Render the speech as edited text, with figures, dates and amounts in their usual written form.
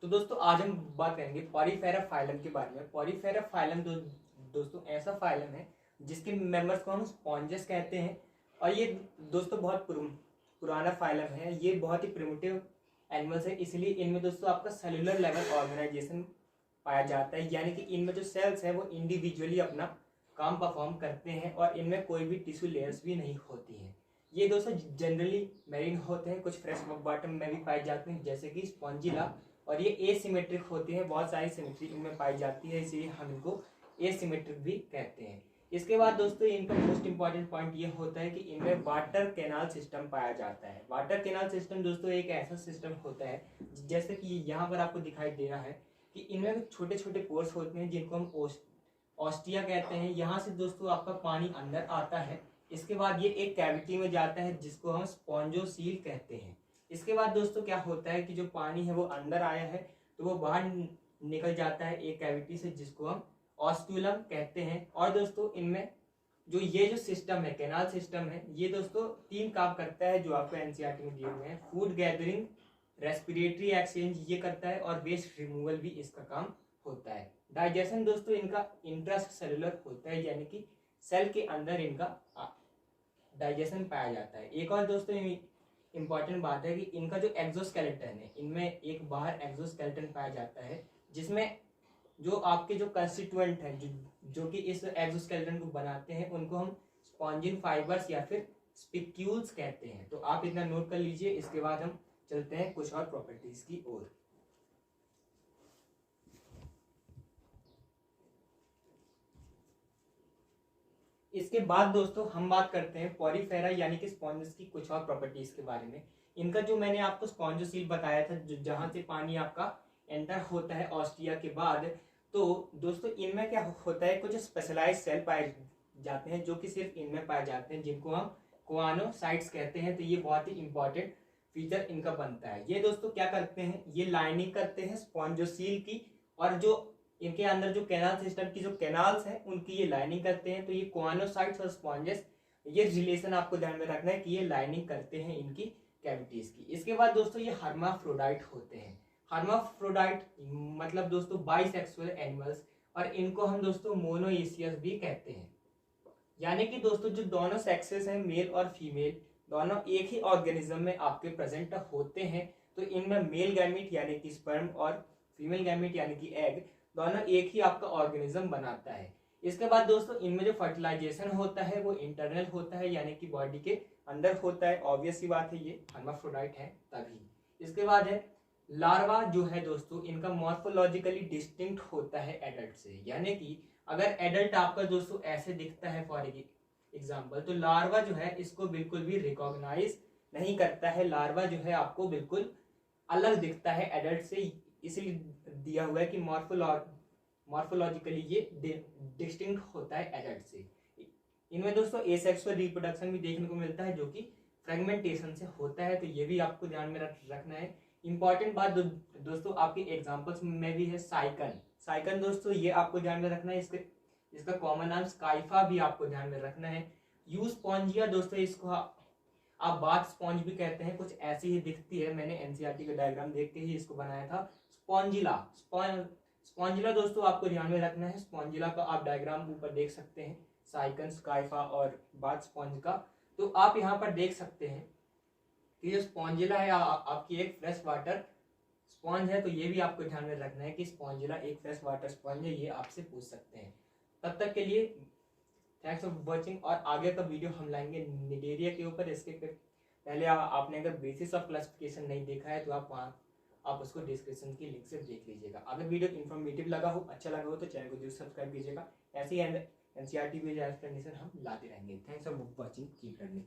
तो दोस्तों आज हम बात करेंगे पॉरीफेरा फाइलम के बारे में। पॉरीफेरा फाइलम दोस्तों ऐसा फाइलम है जिसके मेंबर्स को हम स्पॉन्जेस कहते हैं। और ये दोस्तों बहुत पुराना फाइलम है। ये बहुत ही प्रिमिटिव एनिमल्स है, इसलिए इनमें दोस्तों आपका सेलुलर लेवल ऑर्गेनाइजेशन पाया जाता है, यानी कि इनमें जो सेल्स है वो इंडिविजुअली अपना काम परफॉर्म करते हैं और इनमें कोई भी टिश्यू लेयर्स भी नहीं होती हैं। ये दोस्तों जनरली मैरीन होते हैं, कुछ फ्रेश वाटर में भी पाए जाते हैं जैसे कि स्पॉन्जिला, और ये एसिमेट्रिक होते हैं, बहुत सारी सिमेट्री इनमें पाई जाती है, इसीलिए हम इनको एसिमेट्रिक भी कहते हैं। इसके बाद दोस्तों इनका मोस्ट इंपॉर्टेंट पॉइंट ये होता है कि इनमें वाटर कैनाल सिस्टम पाया जाता है। वाटर कैनाल सिस्टम दोस्तों एक ऐसा सिस्टम होता है जैसे कि यहाँ पर आपको दिखाई दे रहा है कि इनमें छोटे छोटे पोर्स होते हैं जिनको हम ऑस्टिया कहते हैं। यहाँ से दोस्तों आपका पानी अंदर आता है, इसके बाद ये एक कैविटी में जाता है जिसको हम स्पॉन्जोसील कहते हैं। इसके बाद दोस्तों क्या होता है कि जो पानी है वो अंदर आया है तो वो बाहर निकल जाता है एक कैविटी से जिसको हम ऑस्क्यूलम कहते हैं। और दोस्तों इनमें ये जो सिस्टम है, कैनाल सिस्टम है, ये दोस्तों 3 काम करता है जो आपको एनसीईआरटी में दिए हुए हैं। फूड गैदरिंग, रेस्पिरेटरी एक्सचेंज ये करता है और वेस्ट रिमूवल भी इसका काम होता है। डाइजेशन दोस्तों इनका इंट्रासेलुलर होता है, यानी कि सेल के अंदर इनका डाइजेशन पाया जाता है। एक और दोस्तों इंपॉर्टेंट बात है कि इनका जो एक्सोस्केलेटन है, इनमें एक बाहर एक्सोस्केलेटन पाया जाता है जिसमें जो आपके जो कंस्टिट्यूएंट हैं जो कि इस एक्सोस्केलेटन को बनाते हैं उनको हम स्पॉन्जिन फाइबर्स या फिर स्पिक्यूल्स कहते हैं। तो आप इतना नोट कर लीजिए। इसके बाद हम चलते हैं कुछ और प्रॉपर्टीज की ओर। इसके बाद दोस्तों हम बात करते हैं पॉरीफेरा यानी कि स्पॉन्जेस की कुछ और प्रॉपर्टीज के बारे में। इनका जो मैंने आपको स्पॉन्जोसील बताया था जहां से पानी आपका एंटर होता है ऑस्टिया के बाद, तो दोस्तों इनमें क्या होता है, कुछ स्पेशलाइज सेल पाए जाते हैं जो कि सिर्फ इनमें पाए जाते हैं जिनको हम कोआनोसाइट्स कहते हैं। तो ये बहुत ही इंपॉर्टेंट फीचर इनका बनता है। ये दोस्तों क्या करते हैं, ये लाइनिंग करते हैं स्पॉन्जोसील की, और जो इनके अंदर जो कैनाल सिस्टम की जो कैनाल्स हैं उनकी ये लाइनिंग करते हैं। तो ये कोआनोसाइट्स और स्पॉन्जेस, ये रिलेशन आपको ध्यान में रखना है कि ये लाइनिंग करते हैं इनकी कैविटीज की। इसके बाद दोस्तों ये हर्माफ्रोडाइट होते हैं। हर्माफ्रोडाइट मतलब दोस्तों बाइसेक्सुअल एनिमल्स, और इनको हम दोस्तों मोनोएसियस भी कहते हैं। यानी कि दोस्तों जो दोनों सेक्सेस हैं, मेल और फीमेल, दोनों एक ही ऑर्गेनिज्म में आपके प्रेजेंट होते हैं। तो इनमें मेल गैमीट यानी कि स्पर्म और फीमेल गैमीट यानी कि एग, दोनों एक ही आपका ऑर्गेनिज्म बनाता है। इसके बाद दोस्तों इनमें जो फर्टिलाइजेशन होता है वो इंटरनल होता है, यानी कि बॉडी के अंदर होता है। ऑब्वियस सी बात है, ये हर्माफ्रोडाइट है तभी। इसके बाद है लार्वा जो है दोस्तों, इनका मॉर्फोलॉजिकली डिस्टिंक्ट होता है एडल्ट से। यानी कि अगर एडल्ट आपका दोस्तों ऐसे दिखता है फॉर एग्जाम्पल, तो लार्वा जो है इसको बिल्कुल भी रिकॉग्नाइज नहीं करता है। लार्वा जो है आपको बिल्कुल अलग दिखता है एडल्ट से, इसलिए दिया हुआ है कि मॉर्फोलॉजिकली ये डिस्टिंक्ट होता है एडल्ट से। इनमें दोस्तों एसेक्सुअल रिप्रोडक्शन भी देखने को मिलता है जो कि फ्रेगमेंटेशन से होता है। तो ये भी आपको ध्यान में रखना है। इंपॉर्टेंट बात दोस्तों आपके एग्जांपल्स में भी है साइकन। साइकन दोस्तों ये आपको ध्यान में रखना है, इसका कॉमन नाम स्काइफा भी आपको ध्यान में रखना है। यूस्पॉन्जिया दोस्तों इसको आप बाथ स्पॉन्ज भी कहते हैं, कुछ ऐसी ही दिखती है। मैंने एनसीईआरटी का डायग्राम देख के ही इसको बनाया था। स्पॉन्जिला दोस्तों आपको ध्यान में रखना है। स्पॉन्जिला का आप डायग्राम ऊपर देख सकते हैं, साइकन, स्काइफा और बाथ स्पॉन्ज का। तो आप यहाँ पर देख सकते हैं कि जो स्पॉन्जिला है आपकी एक फ्रेश वाटर स्पॉन्ज है। तो ये भी आपको ध्यान में रखना है कि स्पॉन्जिला एक फ्रेश वाटर स्पॉन्ज है, ये आपसे पूछ सकते हैं। तब तक के लिए थैंक्स फॉर वॉचिंग, और आगे का वीडियो हम लाएंगे निडेरिया के ऊपर। इसके पहले आपने अगर बेसिस ऑफ क्लासिफिकेशन नहीं देखा है तो आप उसको डिस्क्रिप्शन की लिंक से देख लीजिएगा। अगर वीडियो इन्फॉर्मेटिव लगा हो, अच्छा लगा हो, तो चैनल को जरूर सब्सक्राइब कीजिएगा। ऐसे ही एनसीईआरटी भी एक्सप्लेनेशन हम लाते रहेंगे। Thanks for watching, keep learning.